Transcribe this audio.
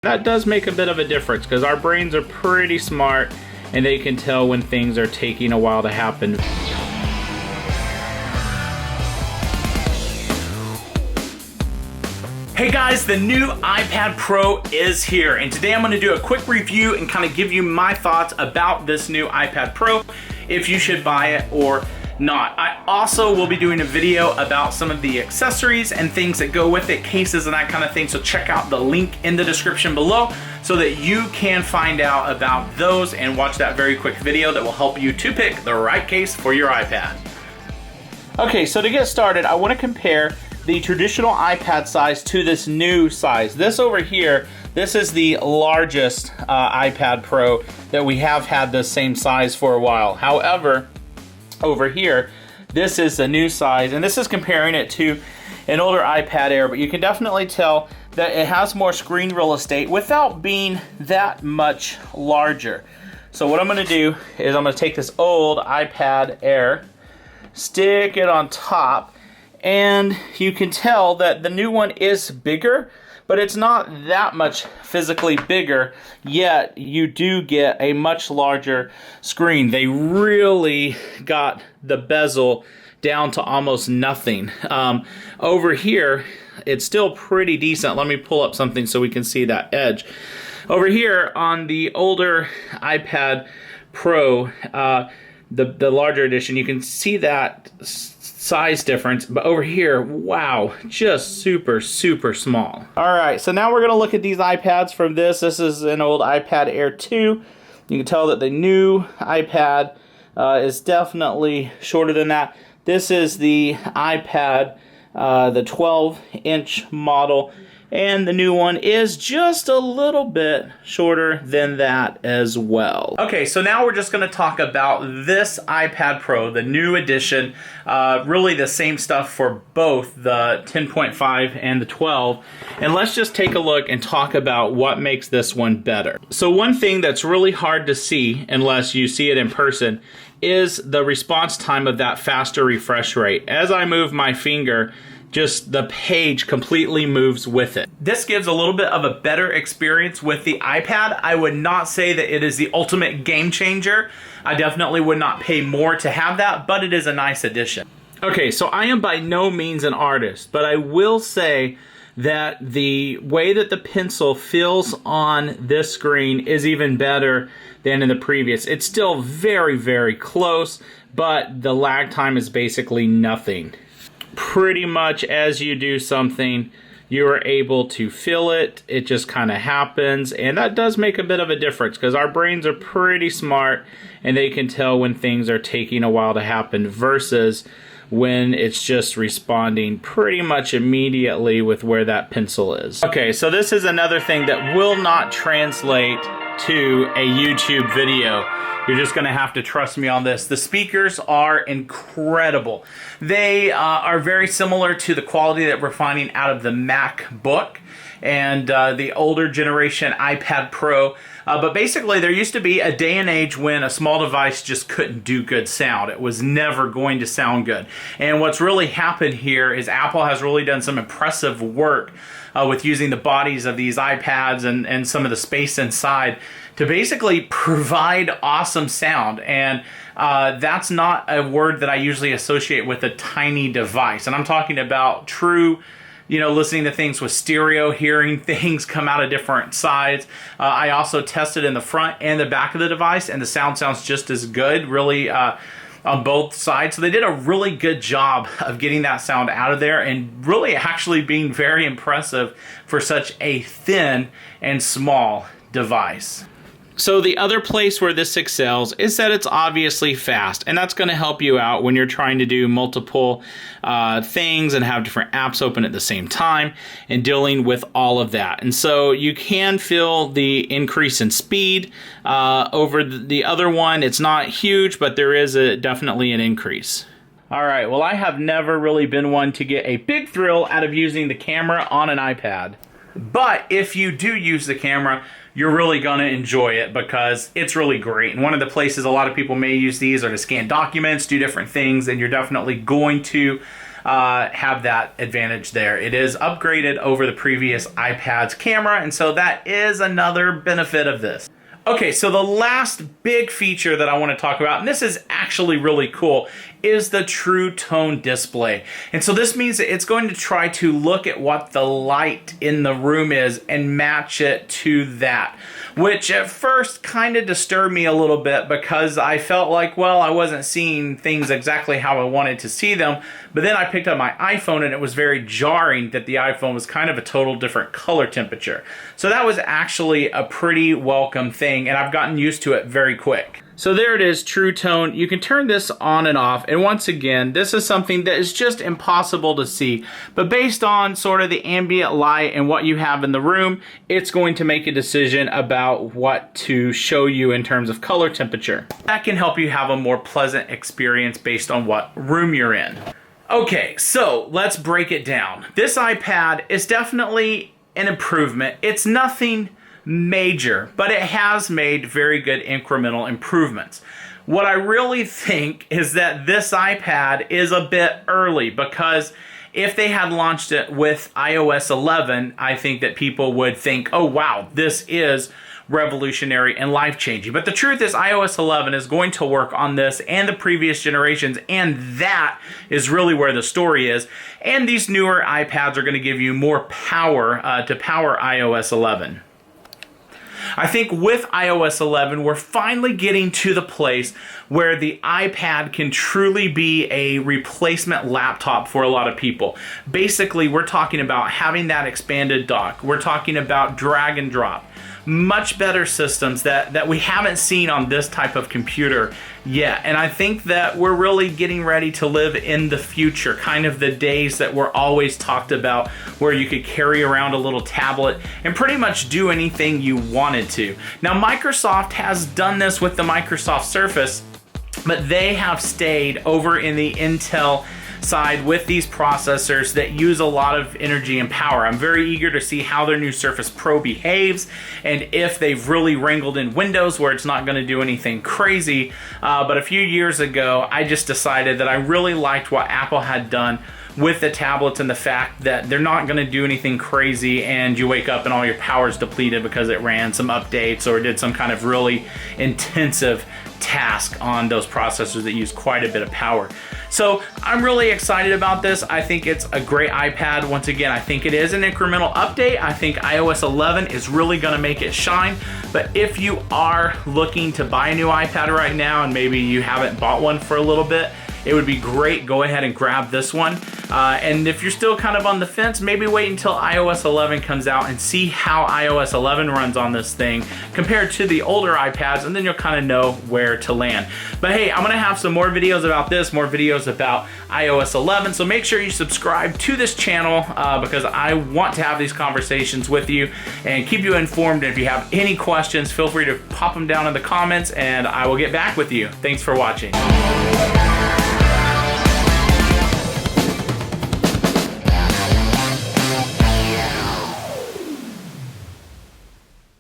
That does make a bit of a difference because our brains are pretty smart and they can tell when things are taking a while to happen. Hey guys, the new iPad Pro is here, and today I'm going to do a quick review and kind of give you my thoughts about this new iPad Pro, if you should buy it or not. I also will be doing a video about some of the accessories and things that go with it, cases and that kind of thing, so check out the link in the description below so that you can find out about those and watch that very quick video that will help you to pick the right case for your iPad. Okay, so to get started, I want to compare the traditional iPad size to this new size. This over here, this is the largest iPad Pro that we have had the same size for a while. However, over here, this is the new size, and this is comparing it to an older iPad Air, but you can definitely tell that it has more screen real estate without being that much larger. So what I'm going to do is I'm going to take this old iPad Air, stick it on top, and you can tell that the new one is bigger, but it's not that much physically bigger, yet you do get a much larger screen. They really got the bezel down to almost nothing. Over here, it's still pretty decent. Let me pull up something so we can see that edge. Over here on the older iPad Pro, the larger edition, you can see that size difference, but over here, wow, just super small. All right, so now we're gonna look at these iPads from this. This is an old iPad Air 2. You can tell that the new iPad is definitely shorter than that. This is the iPad, the 12-inch model, and the new one is just a little bit shorter than that as well. Okay, so now we're just going to talk about this iPad Pro, the new edition. Really the same stuff for both the 10.5 and the 12. And let's just take a look and talk about what makes this one better. So one thing that's really hard to see unless you see it in person is the response time of that faster refresh rate. As I move my finger, just the page completely moves with it. This gives a little bit of a better experience with the iPad. I would not say that it is the ultimate game changer. I definitely would not pay more to have that, but it is a nice addition. Okay, so I am by no means an artist, but I will say that the way that the pencil feels on this screen is even better than in the previous. It's still very close, but the lag time is basically nothing. Pretty much as you do something, you are able to feel it. It just kind of happens, and that does make a bit of a difference because our brains are pretty smart and they can tell when things are taking a while to happen versus when it's just responding pretty much immediately with where that pencil is. Okay, so this is another thing that will not translate to a YouTube video. You're just gonna have to trust me on this. The speakers are incredible. They are very similar to the quality that we're finding out of the MacBook and the older generation iPad Pro. But basically, there used to be a day and age when a small device just couldn't do good sound. It was never going to sound good. And what's really happened here is Apple has really done some impressive work with using the bodies of these iPads and some of the space inside to basically provide awesome sound. And that's not a word that I usually associate with a tiny device. And I'm talking about true, listening to things with stereo, hearing things come out of different sides. I also tested in the front and the back of the device, and the sound sounds just as good, really, on both sides. So they did a really good job of getting that sound out of there and really actually being very impressive for such a thin and small device. So the other place where this excels is that it's obviously fast, and that's going to help you out when you're trying to do multiple things and have different apps open at the same time and dealing with all of that. And so you can feel the increase in speed over the other one. It's not huge, but there is definitely an increase. All right, well, I have never really been one to get a big thrill out of using the camera on an iPad. But if you do use the camera, you're really going to enjoy it because it's really great. And one of the places a lot of people may use these are to scan documents, do different things, and you're definitely going to have that advantage there. It is upgraded over the previous iPad's camera, and so that is another benefit of this. Okay, so the last big feature that I want to talk about, and this is actually really cool, is the True Tone display. And so this means that it's going to try to look at what the light in the room is and match it to that, which at first kind of disturbed me a little bit because I felt like, well, I wasn't seeing things exactly how I wanted to see them. But then I picked up my iPhone and it was very jarring that the iPhone was kind of a total different color temperature. So that was actually a pretty welcome thing, and I've gotten used to it very quick. So there it is, True Tone. You can turn this on and off, and once again, this is something that is just impossible to see. But based on sort of the ambient light and what you have in the room, it's going to make a decision about what to show you in terms of color temperature. That can help you have a more pleasant experience based on what room you're in. Okay, so let's break it down. This iPad is definitely an improvement. It's nothing major, but it has made very good incremental improvements. What I really think is that this iPad is a bit early, because if they had launched it with iOS 11, I think that people would think, oh wow, this is revolutionary and life-changing. But the truth is iOS 11 is going to work on this and the previous generations, and that is really where the story is. And these newer iPads are going to give you more power to power iOS 11. I think with iOS 11, we're finally getting to the place where the iPad can truly be a replacement laptop for a lot of people. Basically, we're talking about having that expanded dock. We're talking about drag and drop. Much better systems that we haven't seen on this type of computer yet. And I think that we're really getting ready to live in the future, kind of the days that were always talked about, where you could carry around a little tablet and pretty much do anything you wanted to. Now, Microsoft has done this with the Microsoft Surface, but they have stayed over in the Intel side with these processors that use a lot of energy and power. I'm very eager to see how their new Surface Pro behaves, and if they've really wrangled in Windows where it's not going to do anything crazy. But a few years ago, I just decided that I really liked what Apple had done with the tablets, and the fact that they're not going to do anything crazy and you wake up and all your power is depleted because it ran some updates or did some kind of really intensive task on those processors that use quite a bit of power. So I'm really excited about this. I think it's a great iPad. Once again, I think it is an incremental update. I think iOS 11 is really going to make it shine. But if you are looking to buy a new iPad right now, and maybe you haven't bought one for a little bit, it would be great. Go ahead and grab this one. And if you're still kind of on the fence, maybe wait until iOS 11 comes out and see how iOS 11 runs on this thing compared to the older iPads, and then you'll kind of know where to land. But hey, I'm gonna have some more videos about this, more videos about iOS 11, so make sure you subscribe to this channel because I want to have these conversations with you and keep you informed. And if you have any questions, feel free to pop them down in the comments and I will get back with you. Thanks for watching.